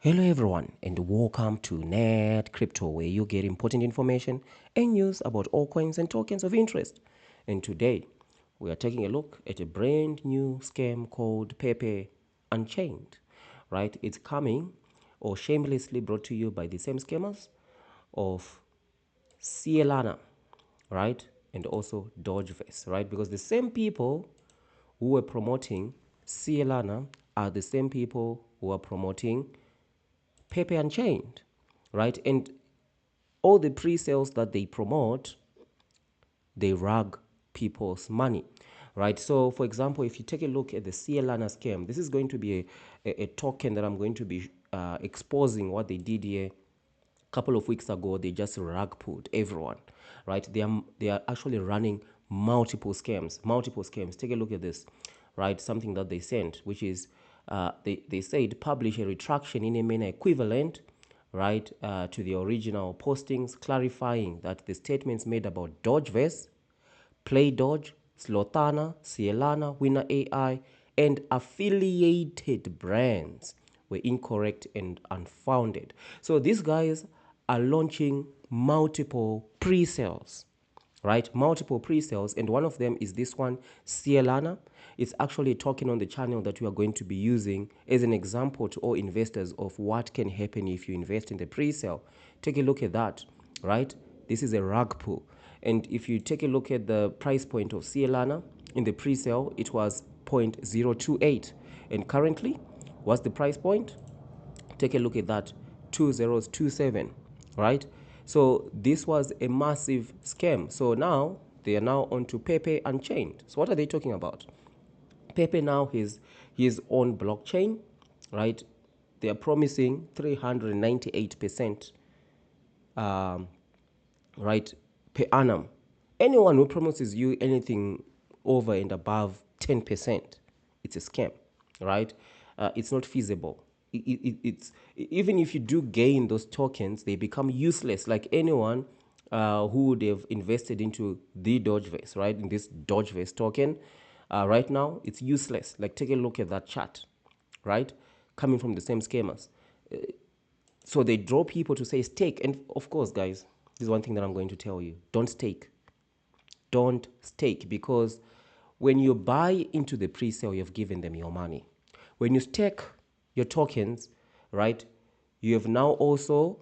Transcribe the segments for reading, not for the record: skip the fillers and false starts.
Hello everyone and welcome to Net Crypto, where you get important information and news about all coins and tokens of interest. And today we are taking a look at a brand new scam called Pepe Unchained. Right? It's coming or shamelessly brought to you by the same scammers of Cielana, right? And also Dodgeface, right? Because the same people who were promoting Cielana are the same people who are promoting Pepe Unchained, right? And all the pre-sales that they promote, they rug people's money, right? So, for example, if you take a look at the Cielana scam, this is going to be a token that I'm going to be exposing what they did here. A couple of weeks ago, they just rug pulled everyone, right? They are actually running multiple scams. Take a look at this, right? Something that they sent, which is they said publish a retraction in a manner equivalent, right, to the original postings, clarifying that the statements made about Dodgeverse, Play Dodge, Slothana, Cielana, Winner AI, and affiliated brands were incorrect and unfounded. So these guys are launching multiple pre-sales, right? Multiple pre-sales, and one of them is this one, Cielana. It's actually talking on the channel that we are going to be using as an example to all investors of what can happen if you invest in the pre-sale. Take a look at that, right? This is a rug pull. And if you take a look at the price point of Cielana in the pre-sale, it was 0.028. And currently, what's the price point? Take a look at that, 2027, right? So this was a massive scam. So now they are now on to Pepe Unchained. So what are they talking about? Pepe now has his own blockchain, right? They are promising 398%, right, per annum. Anyone who promises you anything over and above 10%, it's a scam, right? It's not feasible. It's even if you do gain those tokens, they become useless. Like anyone who would have invested into the Dodgeverse, right, in this Dodgeverse token, right now it's useless. Like take a look at that chart, right, coming from the same scammers. So they draw people to say stake. And of course, guys, this is one thing that I'm going to tell you. Don't stake. Don't stake, because when you buy into the pre-sale, you've given them your money. When you stake your tokens, right, you have now also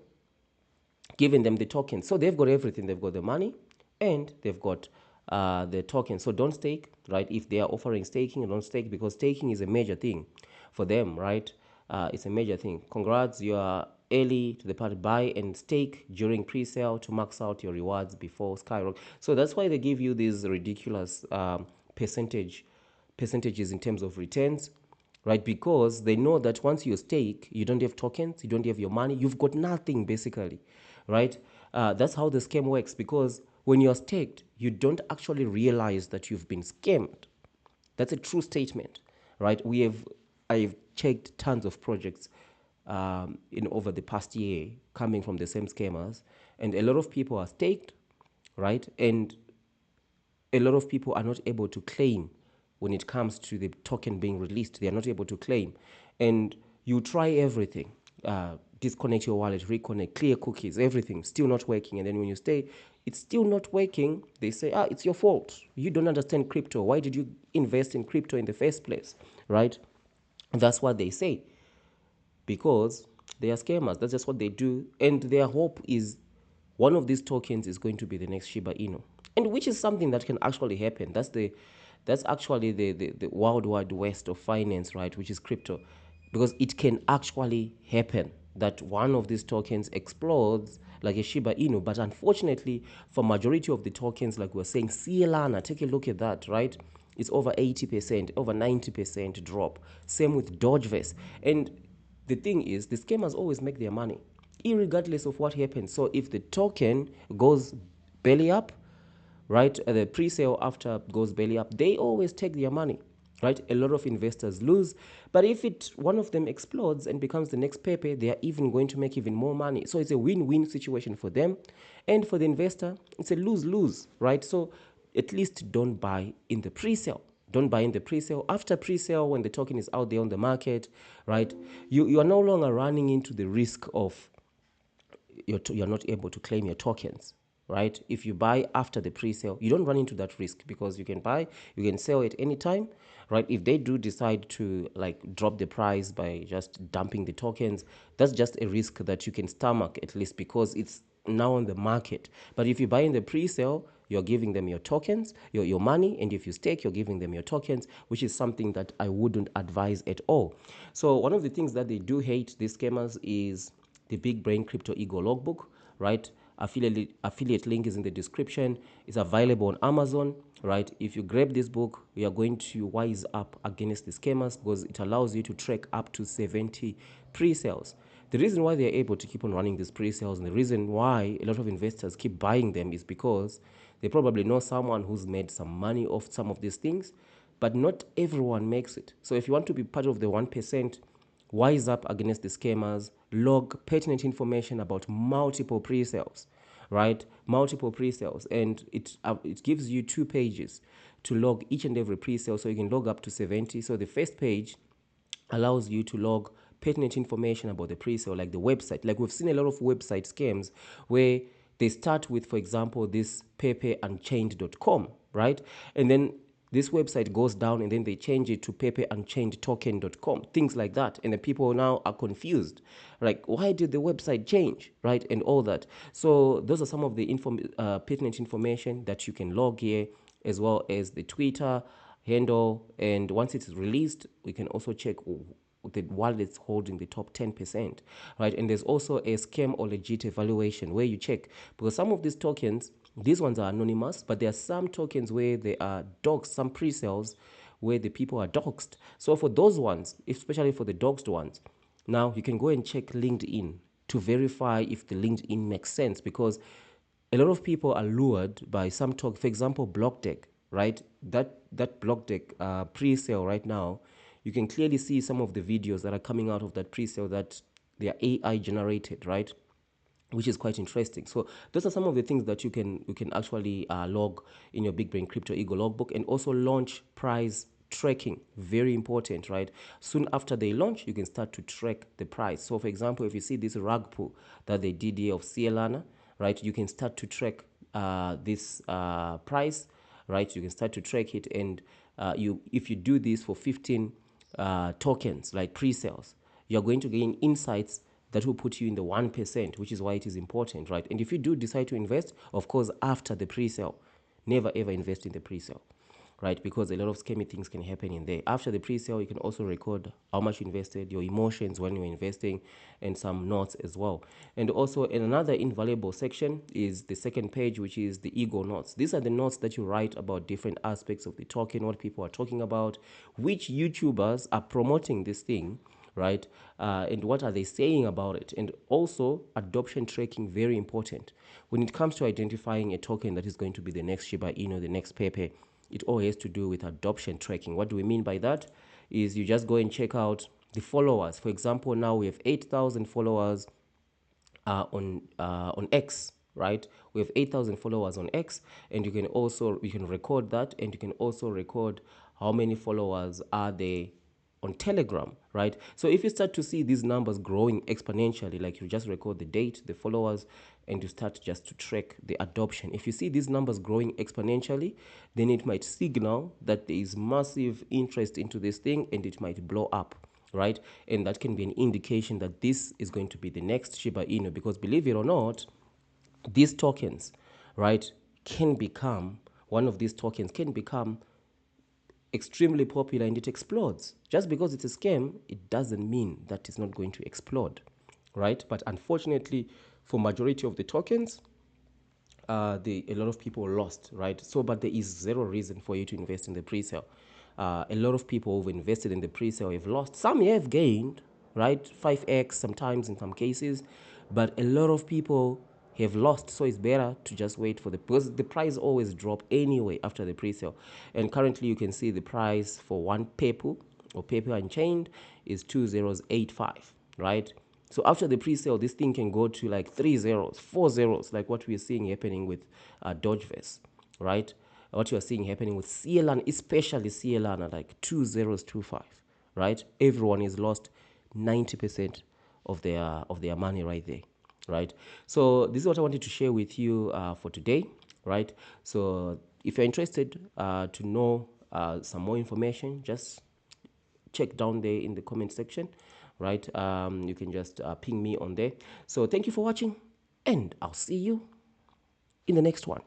given them the tokens. So they've got everything. They've got the money and they've got the tokens. So don't stake, right? If they are offering staking, don't stake, because staking is a major thing for them, right? It's a major thing. Congrats, you are early to the party. Buy and stake during pre-sale to max out your rewards before skyrocket. So that's why they give you these ridiculous percentages in terms of returns, right? Because they know that once you stake, you don't have tokens, you don't have your money, you've got nothing basically, right? That's how the scam works, because when you're staked, you don't actually realize that you've been scammed. That's a true statement, right? I've checked tons of projects in over the past year coming from the same scammers, and a lot of people are staked, right? And a lot of people are not able to claim when it comes to the token being released. They are not able to claim. And you try everything, disconnect your wallet, reconnect, clear cookies, everything, still not working. And then when you stay, it's still not working. They say, it's your fault. You don't understand crypto. Why did you invest in crypto in the first place, right? That's what they say, because they are scammers. That's just what they do. And their hope is one of these tokens is going to be the next Shiba Inu, and which is something that can actually happen. That's actually the wild wide west of finance, right? Which is crypto, because it can actually happen that one of these tokens explodes like a Shiba Inu. But unfortunately, for majority of the tokens, like we're saying, Cielana, take a look at that, right? It's over 80%, over 90% drop. Same with Dodgeverse. And the thing is, the scammers always make their money, irregardless of what happens. So if the token goes belly up, right, the pre-sale after goes belly up, they always take their money, right? A lot of investors lose, but if one of them explodes and becomes the next Pepe, they are even going to make even more money. So it's a win-win situation for them, and for the investor, it's a lose-lose, right? So at least don't buy in the pre-sale, Don't buy in the pre-sale. After pre-sale, when the token is out there on the market, right, you are no longer running into the risk of you're not able to claim your tokens, right? If you buy after the pre-sale, you don't run into that risk because you can buy, you can sell at any time, right? If they do decide to like drop the price by just dumping the tokens, that's just a risk that you can stomach at least because it's now on the market. But if you buy in the pre-sale, you're giving them your tokens, your money, and if you stake, you're giving them your tokens, which is something that I wouldn't advise at all. So one of the things that they do hate, these scammers, is the Big Brain Crypto Ego Logbook, right? Affiliate link is in the description. It's available on Amazon, right? If you grab this book, you are going to wise up against the scammers because it allows you to track up to 70 pre-sales. The reason why they're able to keep on running these pre-sales and the reason why a lot of investors keep buying them is because they probably know someone who's made some money off some of these things, but not everyone makes it. So if you want to be part of the 1%, wise up against the scammers, log pertinent information about multiple pre-sales, right? Multiple pre-sales, and it gives you 2 pages to log each and every pre-sale, so you can log up to 70. So the first page allows you to log pertinent information about the pre-sale, like the website. Like we've seen a lot of website scams where they start with, for example, this Pepe Unchained.com, right? And then this website goes down and then they change it to PepeUnchainedToken.com, things like that. And the people now are confused. Like, why did the website change, right? And all that. So those are some of the pertinent information that you can log here, as well as the Twitter handle. And once it's released, we can also check the wallets holding the top 10%, right? And there's also a scam or legit evaluation where you check, because some of these tokens, these ones are anonymous, but there are some tokens where they are doxed, some pre-sales where the people are doxed. So for those ones, especially for the doxed ones, now you can go and check LinkedIn to verify if the LinkedIn makes sense, because a lot of people are lured by some talk. For example, block deck, right? That block deck pre-sale right now, you can clearly see some of the videos that are coming out of that pre-sale that they are AI generated, right? Which is quite interesting. So those are some of the things that you can actually log in your Big Brain Crypto Ego logbook, and also launch price tracking. Very important, right? Soon after they launch, you can start to track the price. So for example, if you see this rug pull that they did here of Cielana, right, you can start to track this price, right? You can start to track it, and if you do this for 15 tokens like pre-sales, you're going to gain insights that will put you in the 1%, which is why it is important, right? And if you do decide to invest, of course, after the pre-sale, never ever invest in the pre-sale, right? Because a lot of scammy things can happen in there. After the pre-sale, you can also record how much you invested, your emotions when you're investing, and some notes as well. And also, in another invaluable section is the second page, which is the ego notes. These are the notes that you write about different aspects of the token, what people are talking about, which YouTubers are promoting this thing, right? And what are they saying about it? And also, adoption tracking, very important. When it comes to identifying a token that is going to be the next Shiba Inu, the next Pepe, it all has to do with adoption tracking. What do we mean by that? Is you just go and check out the followers. For example, now we have 8,000 followers on X, right? We have 8,000 followers on X, and you can record that, and you can also record how many followers are there on Telegram, right? So if you start to see these numbers growing exponentially, like you just record the date, the followers, and you start just to track the adoption. If you see these numbers growing exponentially, then it might signal that there is massive interest into this thing and it might blow up, right? And that can be an indication that this is going to be the next Shiba Inu, because believe it or not, these tokens, right, one of these tokens can become extremely popular and it explodes. Just because it's a scam, it doesn't mean that it's not going to explode, right? But unfortunately, for majority of the tokens, a lot of people lost, right? So, but there is zero reason for you to invest in the pre-sale. A lot of people who've invested in the pre-sale have lost. Some have gained, right? 5x sometimes in some cases, but a lot of people have lost. So it's better to just wait for because the price always drop anyway after the pre-sale. And currently you can see the price for one Pepu or Pepe Unchained is 2085, right? So after the pre-sale, this thing can go to like 3 zeros, 4 zeros, like what we're seeing happening with Dogeverse, right? what you are seeing happening with CLN, especially CLN at like 2025, right? Everyone is lost 90% of their money right there, right? So this is what I wanted to share with you for today, right? So if you're interested to know some more information, just check down there in the comment section, right? You can just ping me on there. So thank you for watching, and I'll see you in the next one.